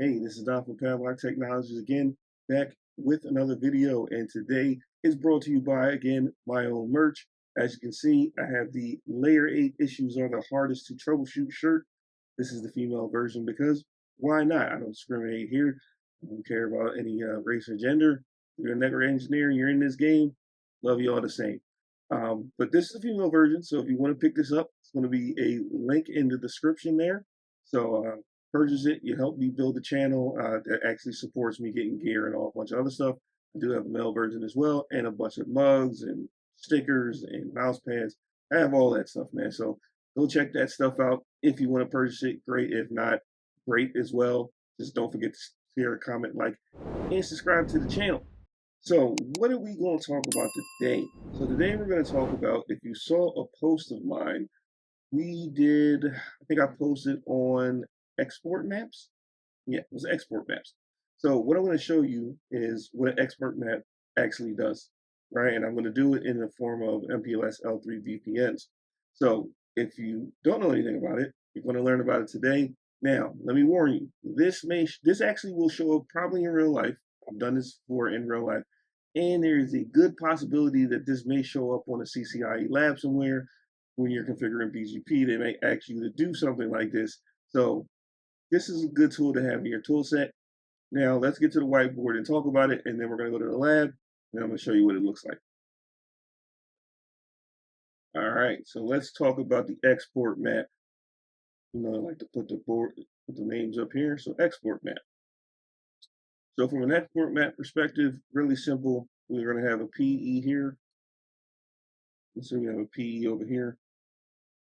Hey, this is Don from Padlock Technologies again, back with another video. And today is brought to you by, again, my own merch. As you can see, I have the Layer 8 Issues Are the Hardest to Troubleshoot shirt. This is the female version because why not? I don't discriminate here. I don't care about any race or gender. If you're a network engineer and you're in this game, love you all the same. But this is the female version, so if you want to pick this up, it's going to be a link in the description there. So purchase it. You help me build the channel that actually supports me getting gear and all a bunch of other stuff. I do have a male version as well, and a bunch of mugs and stickers and mouse pads. I have all that stuff, man. So go check that stuff out. If you want to purchase it, great. If not, great as well. Just don't forget to share, comment, like, and subscribe to the channel. So what are we going to talk about today? So today we're going to talk about, if you saw a post of mine, I think I posted on export maps. Yeah, it was export maps. So what I'm going to show you is what an export map actually does, right? And I'm going to do it in the form of MPLS L3VPNs. So if you don't know anything about it, you're going to learn about it today. Now, let me warn you, this actually will show up probably in real life. I've done this before in real life. And there is a good possibility that this may show up on a CCIE lab somewhere when you're configuring BGP. They may ask you to do something like this. So this is a good tool to have in your tool set. Now let's get to the whiteboard and talk about it, and then we're going to go to the lab, and I'm going to show you what it looks like. All right, so let's talk about the export map. I like to put the names up here. So export map. So from an export map perspective, really simple. We're going to have a PE here. Let's say we have a PE over here.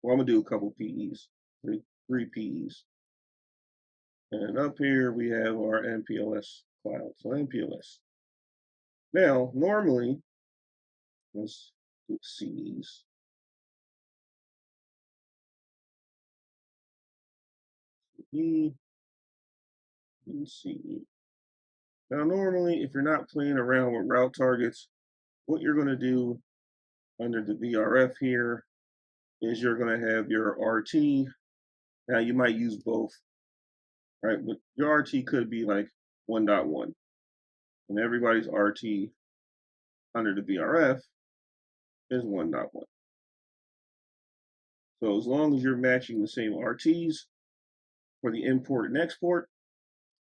Well, I'm going to do a couple PEs, three PEs. And up here we have our MPLS cloud. So MPLS. Now, normally, let's do CEs. E and CE. Now, normally, if you're not playing around with route targets, what you're going to do under the VRF here is you're going to have your RT. Now, you might use both, right? But your RT could be like 1.1, and everybody's RT under the VRF is 1.1. So as long as you're matching the same RTs for the import and export,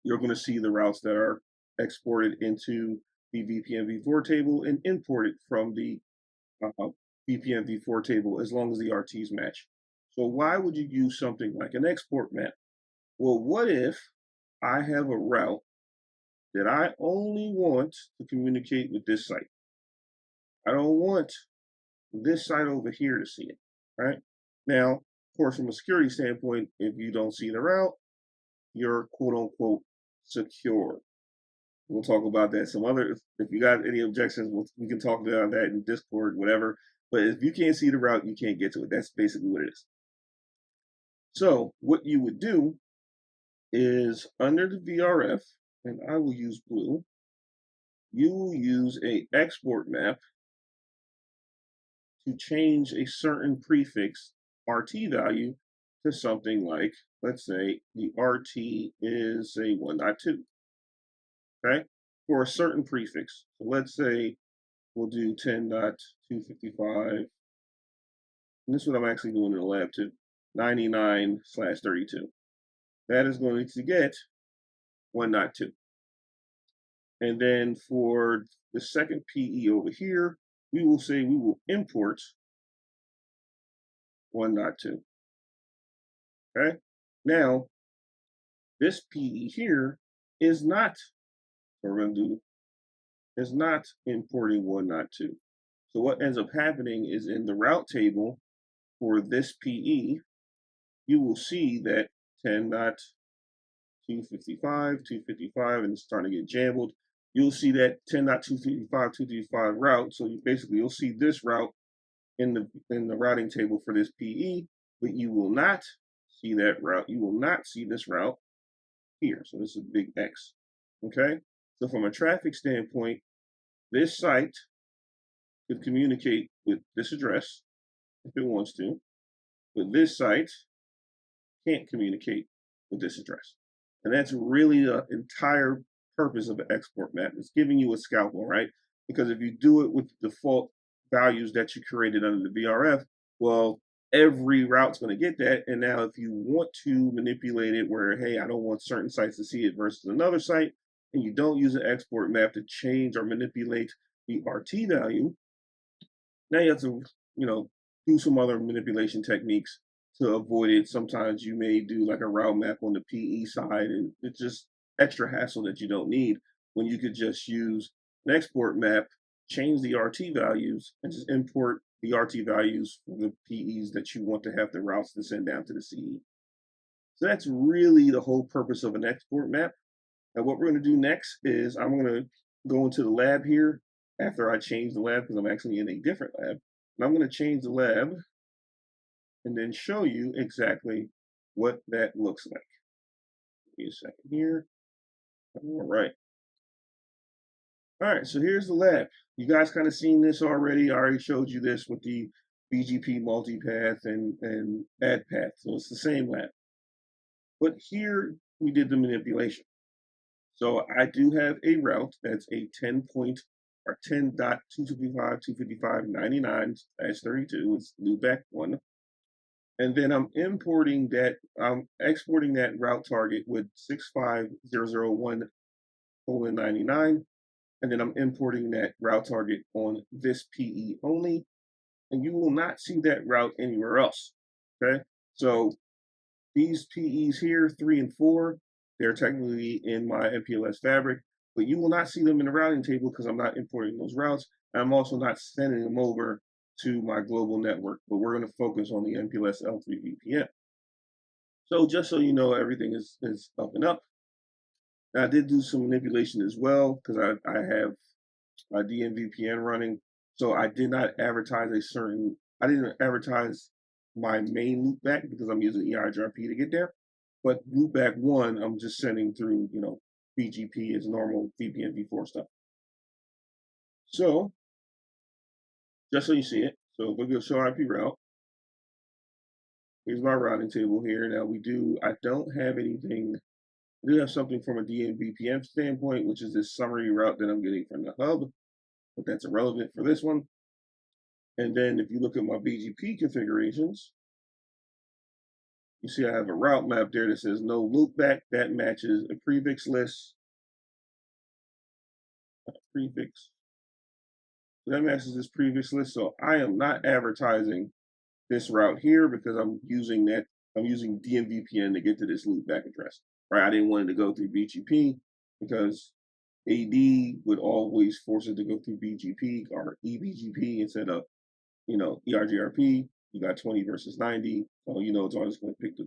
you're going to see the routes that are exported into the VPNv4 table and imported from the VPNv4 table as long as the RTs match. So why would you use something like an export map? Well, what if I have a route that I only want to communicate with this site? I don't want this site over here to see it, right? Now, of course, from a security standpoint, if you don't see the route, you're quote unquote secure. We'll talk about that some other. If you got any objections, we can talk about that in Discord, whatever. But if you can't see the route, you can't get to it. That's basically what it is. So what you would do is under the VRF, and I will use blue, you will use a export map to change a certain prefix RT value to something like, let's say the RT is say 1.2, okay, for a certain prefix. So let's say we'll do 10.255, and this is what I'm actually doing in the lab too, 99/32. That is going to get 1.2. And then for the second PE over here, we will say we will import 1.2. Okay. Now, this PE here is not, what we're going to do, is not importing 1.2. So what ends up happening is in the route table for this PE, you will see that 10.255, 255, and it's starting to get jumbled. You'll see that 10.255, 255 route. So you'll see this route in the routing table for this PE, but you will not see that route. You will not see this route here. So this is a big X. Okay. So from a traffic standpoint, this site could communicate with this address if it wants to, but this site can't communicate with this address. And that's really the entire purpose of an export map. It's giving you a scalable, right? Because if you do it with the default values that you created under the VRF, well, every route's going to get that. And now if you want to manipulate it where, hey, I don't want certain sites to see it versus another site, and you don't use an export map to change or manipulate the RT value, now you have to, do some other manipulation techniques to avoid it. Sometimes you may do like a route map on the PE side, and it's just extra hassle that you don't need when you could just use an export map, change the RT values, and just import the RT values for the PEs that you want to have the routes to send down to the CE. So that's really the whole purpose of an export map. And what we're going to do next is I'm going to go into the lab here after I change the lab because I'm actually in a different lab. And I'm going to change the lab and then show you exactly what that looks like. Give me a second here. All right. All right, so here's the lab. You guys kind of seen this already. I already showed you this with the BGP multipath and add path. So it's the same lab. But here we did the manipulation. So I do have a route that's a 10.255.255.99/32. It's loopback 1. And then I'm exporting that route target with 65001:99. And then I'm importing that route target on this PE only. And you will not see that route anywhere else. Okay. So these PEs here, 3 and 4, they're technically in my MPLS fabric, but you will not see them in the routing table because I'm not importing those routes. I'm also not sending them over to my global network, but we're going to focus on the MPLS L3VPN. So just so you know, everything is up and up. Now, I did do some manipulation as well because I have a DMVPN running. So I did not advertise I didn't advertise my main loopback because I'm using EIGRP to get there. But loopback 1, I'm just sending through, BGP as normal VPNv4 stuff. So just so you see it, so if we go show IP route, here's my routing table here. Now I don't have anything, I do have something from a DMVPN standpoint, which is this summary route that I'm getting from the hub, but that's irrelevant for this one. And then if you look at my BGP configurations, you see I have a route map there that says no loopback. That matches a prefix list. Prefix. That matches this prefix list. So I am not advertising this route here because I'm using DMVPN to get to this loopback address. Right? I didn't want it to go through BGP because AD would always force it to go through BGP or eBGP instead of, EIGRP. You got 20 versus 90. So it's always going to pick the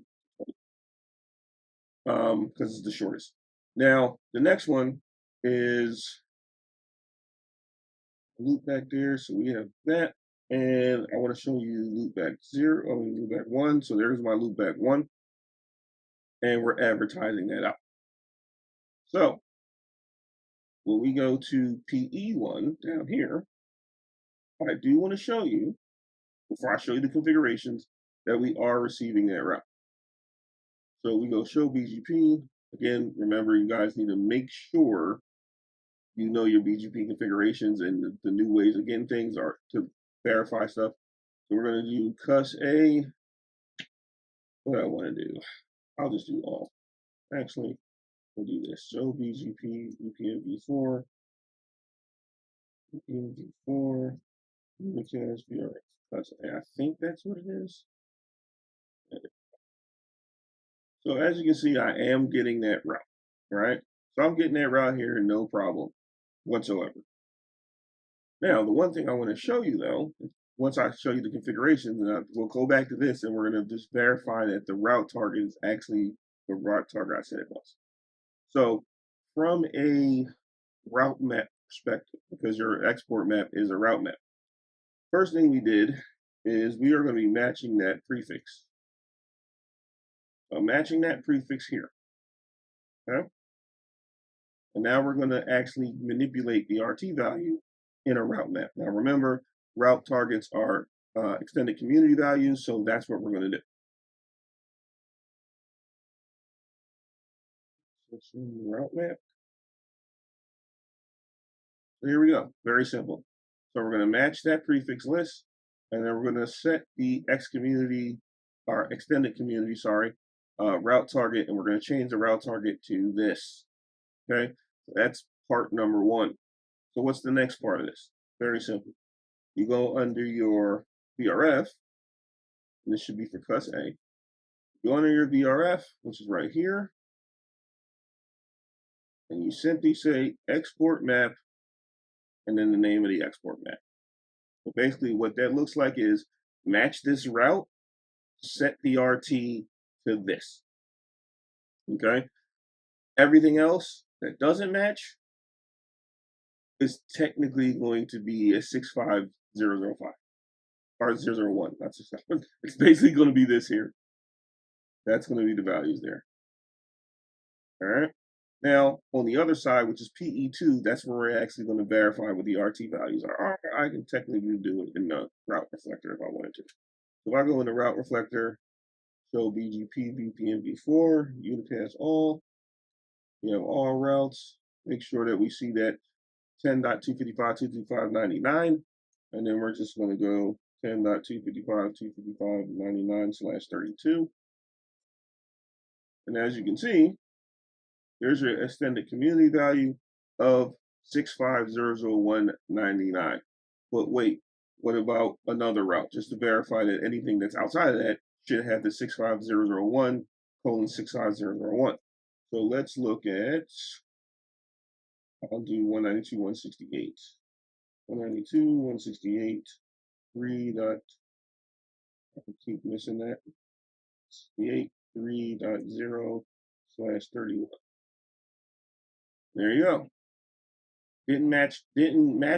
20 because it's the shortest. Now the next one is loopback there. So we have that. And I want to show you loopback 1. So there's my loopback 1. And we're advertising that out. So when we go to PE1 down here, I do want to show you, before I show you the configurations, that we are receiving that route. So we go show BGP. Again, remember, you guys need to make sure you know your BGP configurations and the new ways of getting things are to verify stuff. So we're going to do cuss A. What I want to do, I'll just do all. Actually, we'll do this. Show BGP VPNv4. VPNv4. VRFs, VRFs. I think that's what it is. So as you can see, I am getting that route, right? So I'm getting that route here, no problem whatsoever. Now, the one thing I want to show you though, once I show you the configurations, and we'll go back to this and we're going to just verify that the route target is actually the route target I said it was. So from a route map perspective, because your export map is a route map, first thing we did is we are going to be matching that prefix. So matching that prefix here. Okay? And now we're going to actually manipulate the RT value in a route map. Now remember, route targets are extended community values, so that's what we're going to do. Let's see the route map. So here we go. Very simple. So we're going to match that prefix list, and then we're going to set the X community, or extended community, sorry, route target, and we're going to change the route target to this. Okay, so that's part number one. So what's the next part of this? Very simple. You go under your VRF, and this should be for cuss A. Go under your VRF, which is right here, and you simply say export map, and then the name of the export map. So basically what that looks like is match this route, set the RT to this. Okay. Everything else that doesn't match is technically going to be a 65005 or 001. Not 650. It's basically going to be this here. That's going to be the values there. All right. Now, on the other side, which is PE2, that's where we're actually going to verify what the RT values are. Or I can technically do it in the route reflector if I wanted to. So if I go in the route reflector, show BGP VPNv4, unicast all, we have all routes. Make sure that we see that 10.255.255.99, and then we're just going to go 10.255.255.99/32. And as you can see, there's your extended community value of 65001.99. But wait, what about another route? Just to verify that anything that's outside of that should have the 65001:65001. So let's look at, I'll do 192.168. 192.168, 3 dot, I keep missing that, 68, 3.0/31. There you go. Didn't match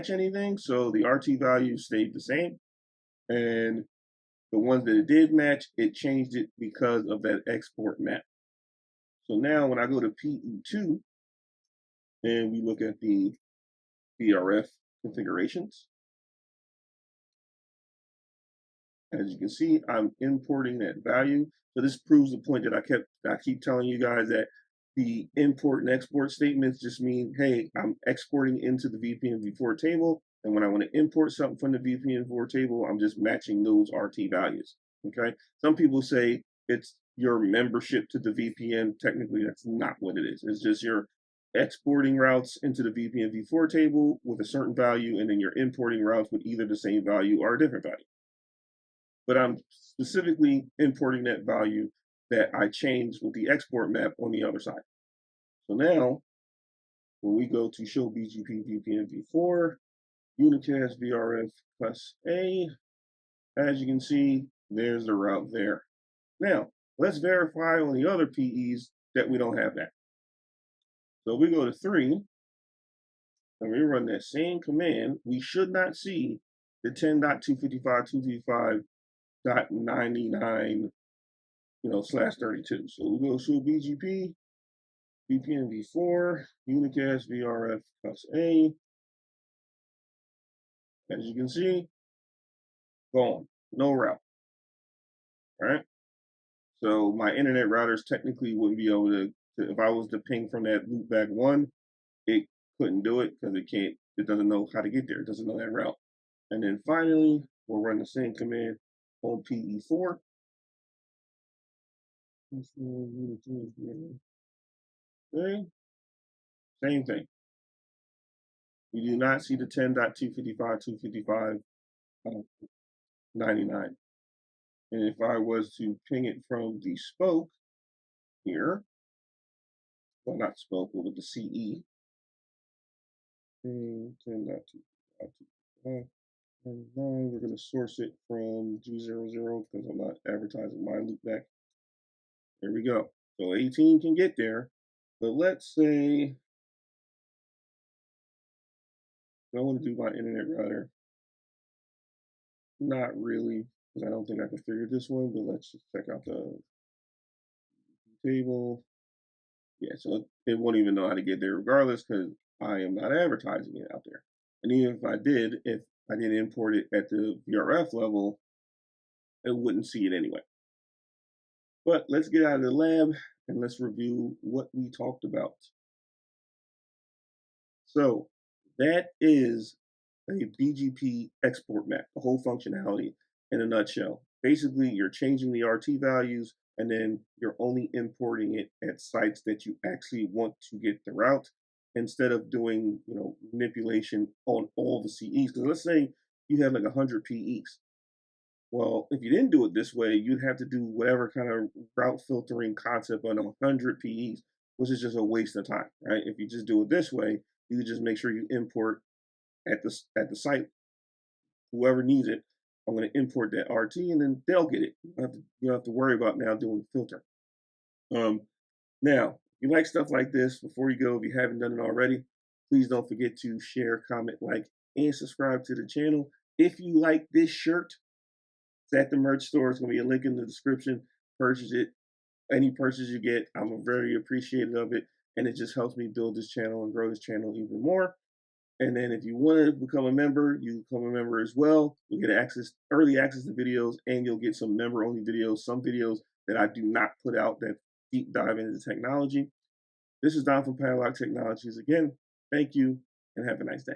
anything, so the RT value stayed the same. And the ones that it did match, it changed it because of that export map. So now when I go to PE2 and we look at the VRF configurations, as you can see, I'm importing that value. So this proves the point that I keep telling you guys, that the import and export statements just mean, hey, I'm exporting into the VPNv4 table, and when I want to import something from the VPNv4 table, I'm just matching those RT values. Okay. Some people say it's your membership to the VPN. Technically, that's not what it is. It's just you're exporting routes into the VPNv4 table with a certain value, and then you're importing routes with either the same value or a different value. But I'm specifically importing that value that I changed with the export map on the other side. So now, when we go to show BGP VPNv4, unicast VRF plus A, as you can see, there's the route there. Now, let's verify on the other PEs that we don't have that. So we go to 3, and we run that same command, we should not see the 10.255.255.99, /32. So we go show BGP VPNv4 unicast VRF plus A. As you can see, gone, no route. All right. So my internet routers technically wouldn't be able to, if I was to ping from that loopback 1, it couldn't do it because it doesn't know how to get there. It doesn't know that route. And then finally, we'll run the same command on PE4. Okay. Same thing. You do not see the 10.255.255.99. And if I was to ping it from the spoke here, well, not spoke, but with the CE, 10.255.255.99, we're going to source it from G00 because I'm not advertising my loopback. There we go. So 18 can get there, but let's say I want to do my internet router. Not really, because I don't think I can figure this one, but let's just check out the table. Yeah, so it won't even know how to get there regardless because I am not advertising it out there. And even if I did import it at the VRF level, it wouldn't see it anyway. But let's get out of the lab and let's review what we talked about. So that is a BGP export map, the whole functionality in a nutshell. Basically, you're changing the RT values and then you're only importing it at sites that you actually want to get the route instead of doing, manipulation on all the CEs. Because let's say you have like 100 PEs. Well, if you didn't do it this way, you'd have to do whatever kind of route filtering concept on 100 PEs, which is just a waste of time, right? If you just do it this way, you just make sure you import at the site, whoever needs it. I'm going to import that RT, and then they'll get it. You don't have to worry about now doing the filter. Um, Now, if you like stuff like this, before you go, if you haven't done it already, please don't forget to share, comment, like, and subscribe to the channel. If you like this shirt, it's at the merch store. It's going to be a link in the description. Purchase it. Any purchase you get, I'm very appreciative of it. And it just helps me build this channel and grow this channel even more. And then if you want to become a member, you become a member as well. You'll get early access to videos, and you'll get some member-only videos, some videos that I do not put out that deep dive into technology. This is Don from Padlock Technologies again. Thank you, and have a nice day.